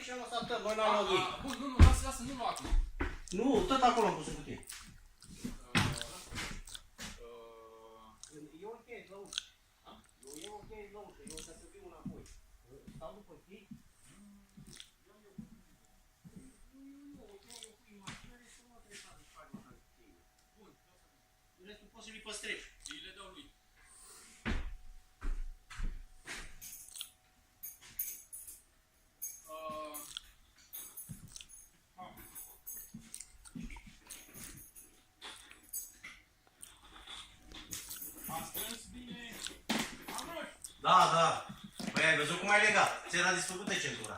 și am lăsat tot, noi n-am luat ei. Bun, nu, lasă, nu lua acum. Nu, tot acolo am pus în cutie. Eu închei la ușă. Eu închei la ușă, eu o să fiu înapoi. Stau după chei. Restul poți să-i păstrezi. Îi le dau lui. A strâns bine. Amroș! Da, da. Păi ai văzut cum ai legat? Ți era desfăcută centura.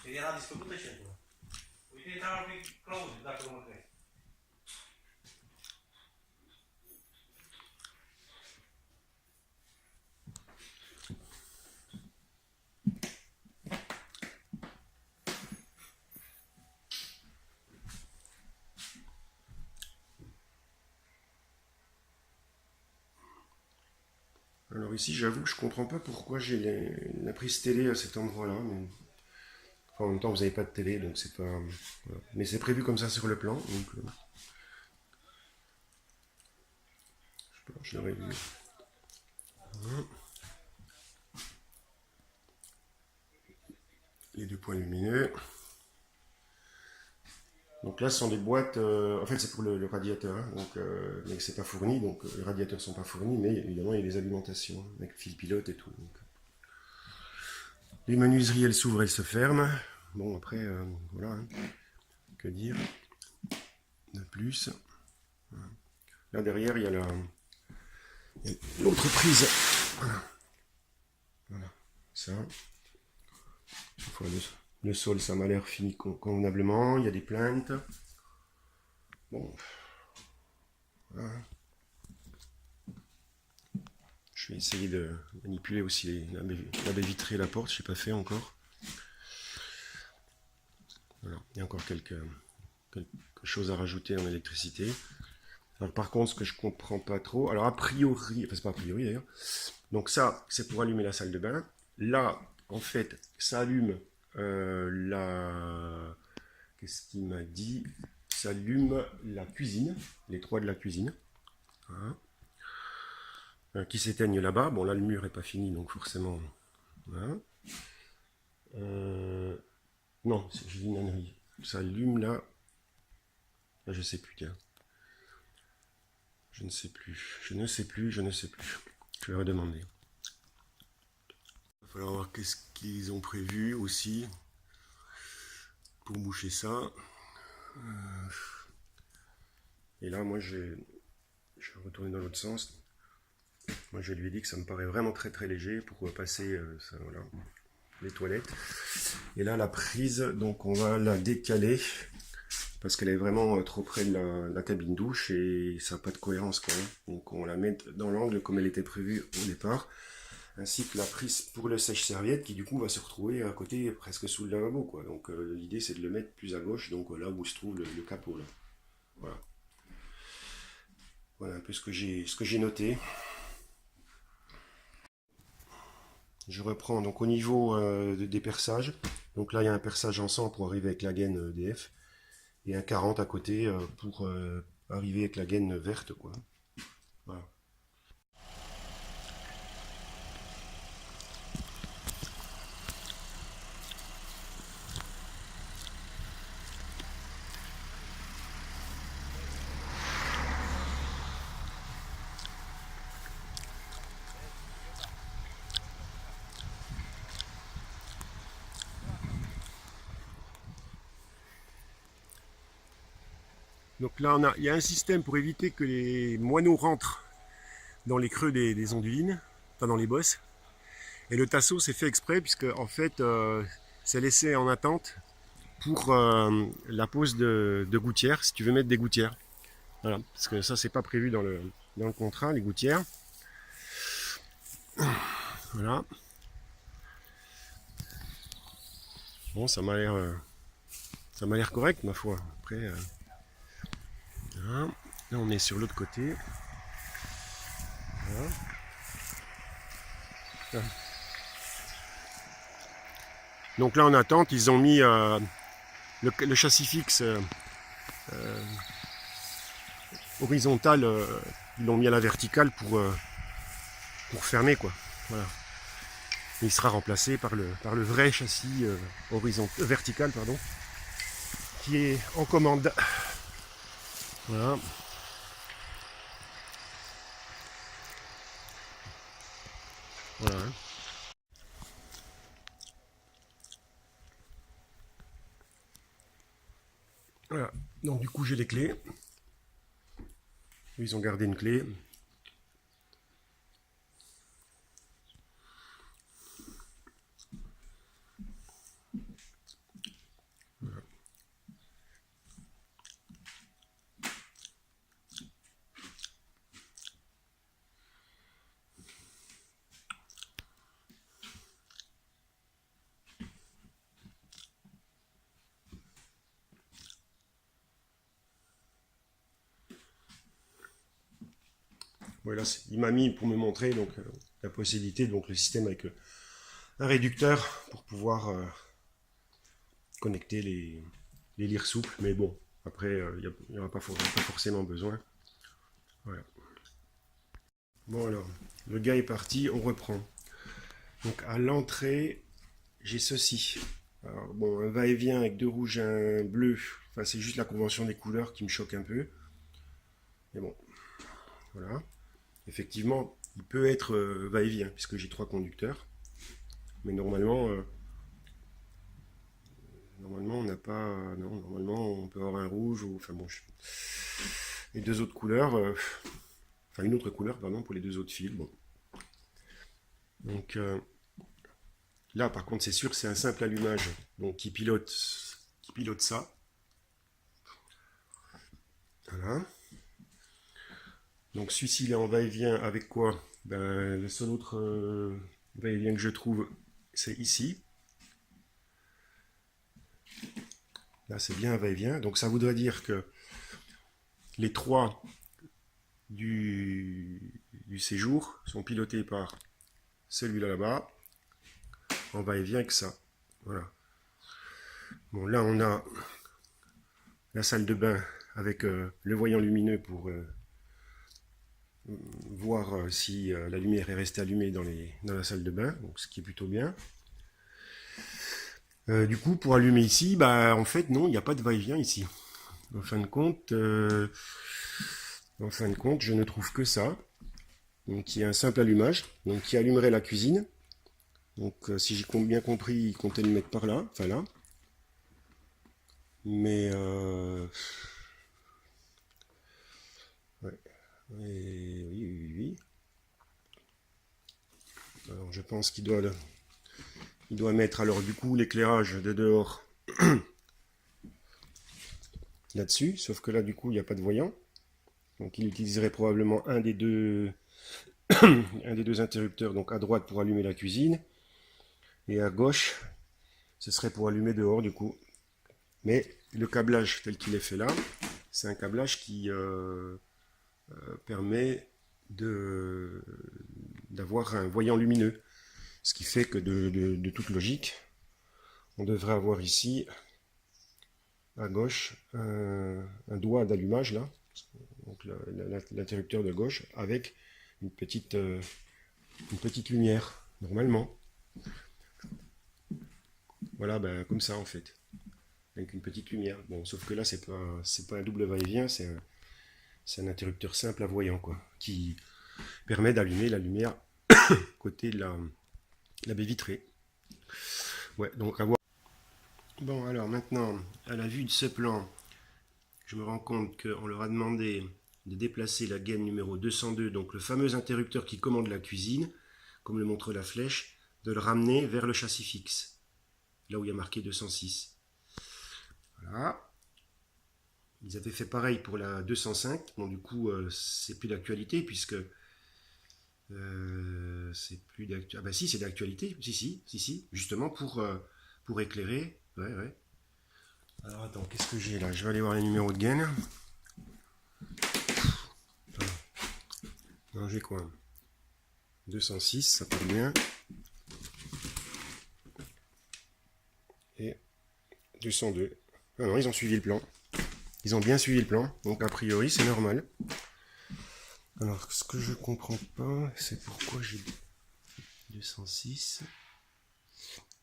Era desfăcută centura. Uite, intrarea pe clauză, dacă nu mă crezi. Alors ici, j'avoue que je comprends pas pourquoi j'ai la prise télé à cet endroit-là. Mais... Enfin, en même temps, vous n'avez pas de télé, donc c'est pas... Voilà. Mais c'est prévu comme ça sur le plan, donc... Je sais pas, je l'aurais vu. Voilà. Les deux points lumineux. Donc là, ce sont des boîtes, en fait c'est pour le radiateur, hein, donc, mais c'est pas fourni, donc les radiateurs sont pas fournis, mais évidemment il y a des alimentations, avec fil pilote et tout. Donc. Les menuiseries, elles s'ouvrent, elles se ferment. Bon après, voilà, hein. Que dire de plus. Voilà. Là derrière, il y a l'autre prise. Voilà. Voilà, ça. Le sol, ça m'a l'air fini convenablement. Il y a des plaintes. Bon. Voilà. Je vais essayer de manipuler aussi la baie vitrée et la porte. Je n'ai pas fait encore. Voilà. Il y a encore quelque chose à rajouter en électricité. Alors, par contre, ce que je comprends pas trop. Alors, a priori, enfin, c'est pas a priori d'ailleurs. Donc, ça, c'est pour allumer la salle de bain. Là, en fait, ça allume qu'est-ce qu'il m'a dit? Ça allume la cuisine, les trois de la cuisine, voilà. Qui s'éteignent là-bas. Bon, là, le mur n'est pas fini, donc forcément... Voilà. Non, j'ai dit une ânerie. Ça allume là... Là, je sais plus, tiens. Je ne sais plus. Je ne sais plus. Je vais redemander. Il va falloir voir qu'est-ce qu'ils ont prévu aussi pour boucher ça. Et là, moi, je vais retourner dans l'autre sens. Moi, je lui ai dit que ça me paraît vraiment très très léger pour passer ça, voilà, les toilettes. Et là, la prise, donc on va la décaler parce qu'elle est vraiment trop près de la cabine douche et ça n'a pas de cohérence, quoi. Donc on la met dans l'angle comme elle était prévue au départ. Ainsi que la prise pour le sèche-serviette qui du coup va se retrouver à côté presque sous le lavabo, quoi. Donc l'idée c'est de le mettre plus à gauche, donc là où se trouve le capot là. Voilà. Voilà un peu ce que j'ai noté. Je reprends donc au niveau des perçages. Donc là il y a un perçage en 100 pour arriver avec la gaine EDF et un 40 à côté pour arriver avec la gaine verte, quoi. Voilà. Donc là, il y a un système pour éviter que les moineaux rentrent dans les creux des ondulines, enfin dans les bosses. Et le tasseau, c'est fait exprès puisque en fait, c'est laissé en attente pour la pose de gouttières, si tu veux mettre des gouttières. Voilà, parce que ça, c'est pas prévu dans le contrat, les gouttières. Voilà. Bon, ça m'a l'air correct, ma foi. Après, voilà. Là, on est sur l'autre côté. Voilà. Là. 1, Donc là en attente, ils ont mis le châssis fixe horizontal, ils l'ont mis à la verticale pour fermer quoi. Voilà. Et il sera remplacé par le vrai châssis vertical pardon, qui est en commande. Voilà. Voilà. Voilà. Donc du coup j'ai les clés. Ils ont gardé une clé. Voilà, il m'a mis pour me montrer donc la possibilité, donc le système avec un réducteur pour pouvoir connecter les lyres souples. Mais bon, après, il n'y aura pas forcément besoin. Voilà. Bon alors, le gars est parti, on reprend. Donc à l'entrée, j'ai ceci. Alors bon, un va-et-vient avec deux rouges et un bleu. Enfin, c'est juste la convention des couleurs qui me choque un peu. Mais bon, voilà. Effectivement, il peut être va-et-vient, puisque j'ai 3 conducteurs. Mais normalement, on n'a pas... non, normalement, on peut avoir un rouge, ou... Enfin bon, les deux autres couleurs... enfin, une autre couleur, pardon, pour les deux autres fils. Bon. Donc, là, par contre, c'est sûr, c'est un simple allumage. Donc, qui pilote ça. Voilà. Donc celui-ci il est en va-et-vient avec quoi? Ben, le seul autre va-et-vient que je trouve, c'est ici. Là, c'est bien un va-et-vient. Donc ça voudrait dire que les 3 du séjour sont pilotés par celui-là là-bas, en va-et-vient avec ça. Voilà. Bon, là, on a la salle de bain avec le voyant lumineux pour voir si la lumière est restée allumée dans la salle de bain, donc ce qui est plutôt bien. Du coup, pour allumer ici, bah en fait non, il n'y a pas de va-et-vient ici. En fin de compte, je ne trouve que ça. Donc il y a un simple allumage, donc qui allumerait la cuisine. Donc si j'ai bien compris, il comptait le mettre par là, enfin là. Mais ouais. Oui. Alors je pense qu'il doit mettre alors du coup l'éclairage de dehors là-dessus, sauf que là du coup il n'y a pas de voyant. Donc il utiliserait probablement un des deux interrupteurs, donc à droite pour allumer la cuisine, et à gauche ce serait pour allumer dehors du coup. Mais le câblage tel qu'il est fait là, c'est un câblage qui permet d'avoir un voyant lumineux. Ce qui fait que de toute logique, on devrait avoir ici, à gauche, un doigt d'allumage là, donc l'interrupteur de gauche, avec une petite lumière, normalement. Voilà, ben, comme ça en fait, avec une petite lumière. Bon, sauf que là, c'est pas un double va-et-vient, c'est un interrupteur simple à voyant, quoi, qui permet d'allumer la lumière côté de la baie vitrée. Ouais, donc à voir. Bon, alors maintenant, à la vue de ce plan, je me rends compte qu'on leur a demandé de déplacer la gaine numéro 202, donc le fameux interrupteur qui commande la cuisine, comme le montre la flèche, de le ramener vers le châssis fixe, là où il y a marqué 206. Voilà. Ils avaient fait pareil pour la 205. Bon, du coup, c'est plus d'actualité, puisque c'est plus d'actualité. Ah bah si, c'est d'actualité. Si, justement pour éclairer. Ouais. Alors attends, qu'est-ce que j'ai là? Je vais aller voir les numéros de gaine. Non, j'ai quoi? 206, ça part bien. 202. Ah non, ils ont suivi le plan. Ils ont bien suivi le plan, donc a priori c'est normal. Alors, ce que je comprends pas, c'est pourquoi j'ai 206,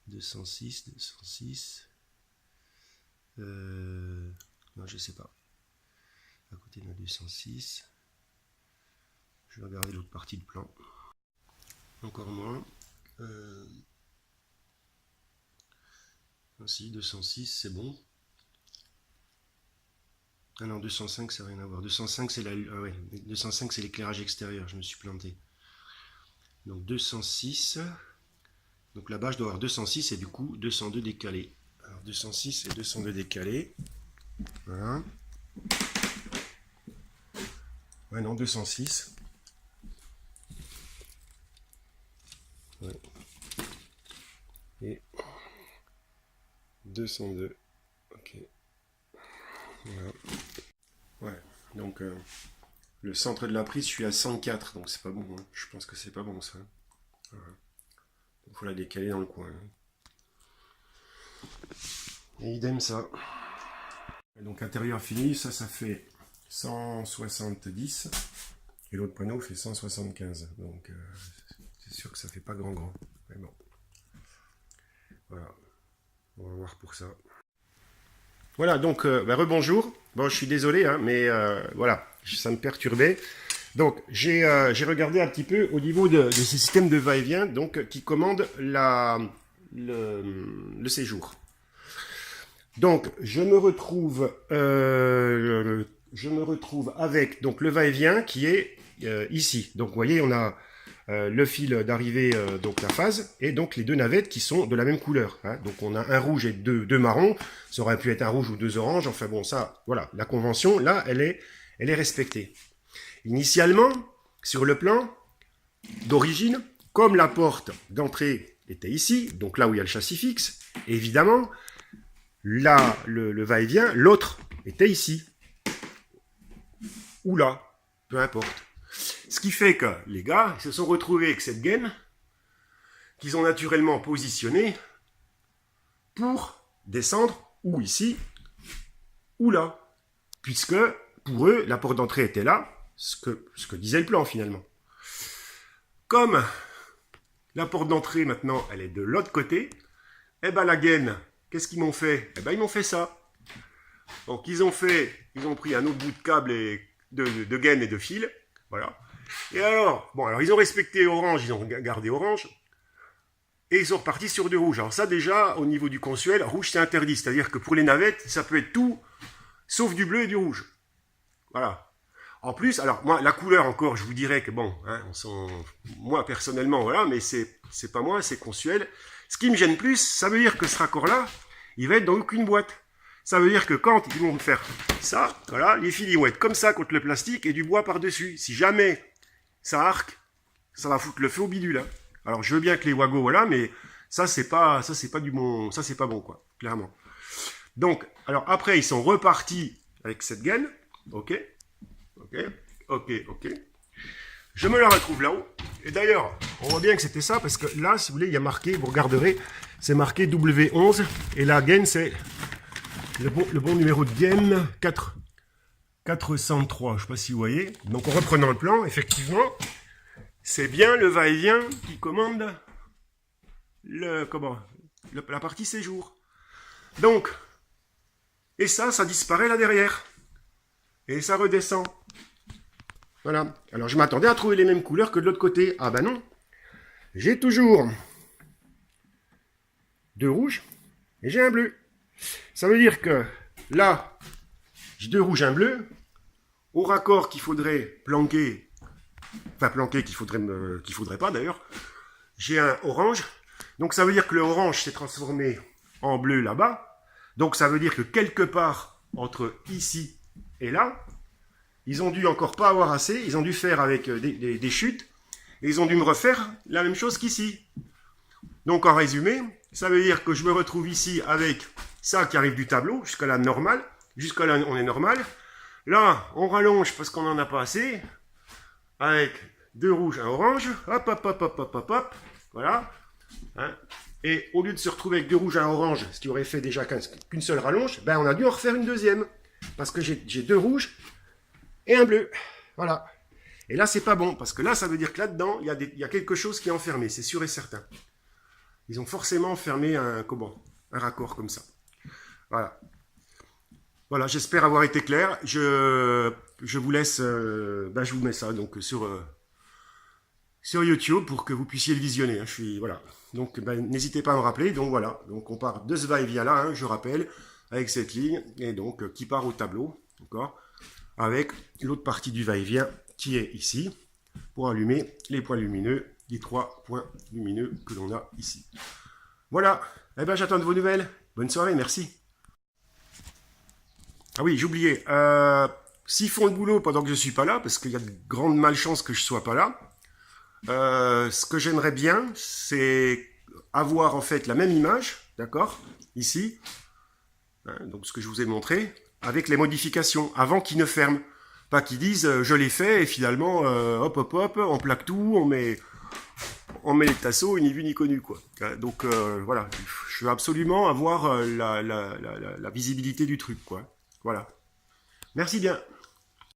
206, 206. Non, je sais pas. À côté de 206. Je vais regarder l'autre partie du plan. Encore moins. Ainsi, 206, c'est bon. Ah non, 205, ça n'a rien à voir. 205, c'est la... ah ouais, 205, c'est l'éclairage extérieur. Je me suis planté. Donc 206. Donc là-bas, je dois avoir 206 et du coup 202 décalé. Alors 206 et 202 décalés. Voilà. Ouais, non, 206. Ouais. Et 202. Ok. Voilà. Ouais. Donc le centre de la prise, je suis à 104, donc c'est pas bon. Hein. Je pense que c'est pas bon ça. Voilà. Il faut la décaler dans le coin. Et idem ça. Et donc intérieur fini, ça fait 170. Et l'autre panneau fait 175. Donc c'est sûr que ça fait pas grand. Mais bon. Voilà. On va voir pour ça. Voilà, donc rebonjour. Bon, je suis désolé, hein, mais voilà, ça me perturbait. Donc, j'ai regardé un petit peu au niveau de ces systèmes de va-et-vient, donc qui commandent le séjour. Donc, je me retrouve avec donc le va-et-vient qui est ici. Donc, vous voyez, on a le fil d'arrivée, donc la phase, et donc les deux navettes qui sont de la même couleur. Hein. Donc, on a un rouge et deux marrons. Ça aurait pu être un rouge ou deux oranges. Enfin bon, ça, voilà, la convention, là, elle est respectée. Initialement, sur le plan d'origine, comme la porte d'entrée était ici, donc là où il y a le châssis fixe, évidemment, là, le va-et-vient, l'autre était ici. Ou là, peu importe. Ce qui fait que les gars se sont retrouvés avec cette gaine qu'ils ont naturellement positionnée pour descendre ou ici ou là. Puisque pour eux, la porte d'entrée était là, ce que disait le plan finalement. Comme la porte d'entrée maintenant, elle est de l'autre côté, eh ben la gaine, qu'est-ce qu'ils m'ont fait? Eh ben ils m'ont fait ça. Donc ils ont pris un autre bout de câble et de gaine et de fil, voilà. Et alors, ils ont respecté orange, ils ont gardé orange, et ils sont repartis sur du rouge. Alors ça déjà, au niveau du consuel, rouge c'est interdit, c'est-à-dire que pour les navettes, ça peut être tout, sauf du bleu et du rouge. Voilà. En plus, alors moi, la couleur encore, je vous dirais que bon, hein, moi personnellement, voilà, mais c'est pas moi, c'est consuel. Ce qui me gêne plus, ça veut dire que ce raccord-là, il va être dans aucune boîte. Ça veut dire que quand ils vont me faire ça, voilà, les fils ils vont être comme ça contre le plastique et du bois par-dessus. Si jamais ça arque, ça va foutre le feu au bidule. Hein. Alors je veux bien que les wagos, voilà, mais ça c'est pas du bon, ça c'est pas bon quoi, clairement. Donc, alors après ils sont repartis avec cette gaine, ok. Je me la retrouve là-haut. Et d'ailleurs, on voit bien que c'était ça parce que là, si vous voulez, il y a marqué, vous regarderez, c'est marqué W11 et la gaine c'est le bon numéro de gaine 403, je ne sais pas si vous voyez. Donc en reprenant le plan, effectivement, c'est bien le va-et-vient qui commande la partie séjour. Donc, et ça disparaît là derrière. Et ça redescend. Voilà. Alors je m'attendais à trouver les mêmes couleurs que de l'autre côté. Ah ben non. J'ai toujours deux rouges et j'ai un bleu. Ça veut dire que là, j'ai deux rouges et un bleu. Au raccord qu'il faudrait planquer, qu'il faudrait pas d'ailleurs, j'ai un orange. Donc ça veut dire que le orange s'est transformé en bleu là-bas. Donc ça veut dire que quelque part entre ici et là, ils ont dû encore pas avoir assez, ils ont dû faire avec des chutes, et ils ont dû me refaire la même chose qu'ici. Donc en résumé, ça veut dire que je me retrouve ici avec ça qui arrive du tableau, jusqu'à là normal, jusqu'à là on est normal. Là, on rallonge parce qu'on n'en a pas assez, avec deux rouges, un orange, hop, voilà. Hein. Et au lieu de se retrouver avec 2 rouges et un orange, ce qui aurait fait déjà qu'une seule rallonge, ben on a dû en refaire une deuxième. Parce que j'ai 2 rouges et un bleu. Voilà. Et là, c'est pas bon, parce que là, ça veut dire que là-dedans, il y a quelque chose qui est enfermé, c'est sûr et certain. Ils ont forcément enfermé un raccord comme ça. Voilà. Voilà, j'espère avoir été clair. Je vous laisse, je vous mets ça donc sur YouTube pour que vous puissiez le visionner. Hein. Voilà. Donc, n'hésitez pas à me rappeler. Donc voilà. Donc on part de ce va-et-vient là, hein, je rappelle, avec cette ligne et donc qui part au tableau, d'accord, avec l'autre partie du va-et-vient qui est ici pour allumer les points lumineux, les 3 points lumineux que l'on a ici. Voilà. Eh ben, j'attends de vos nouvelles. Bonne soirée, merci. Ah oui, j'oubliais. S'ils font le boulot pendant que je suis pas là, parce qu'il y a de grandes malchances que je sois pas là, ce que j'aimerais bien, c'est avoir en fait la même image, d'accord, ici, hein, donc ce que je vous ai montré, avec les modifications, avant qu'ils ne ferment. Pas qu'ils disent je l'ai fait et finalement, hop, on plaque tout, on met les tasseaux, ni vu ni connu, quoi. Donc voilà, je veux absolument avoir la visibilité du truc, quoi. Voilà. Merci bien.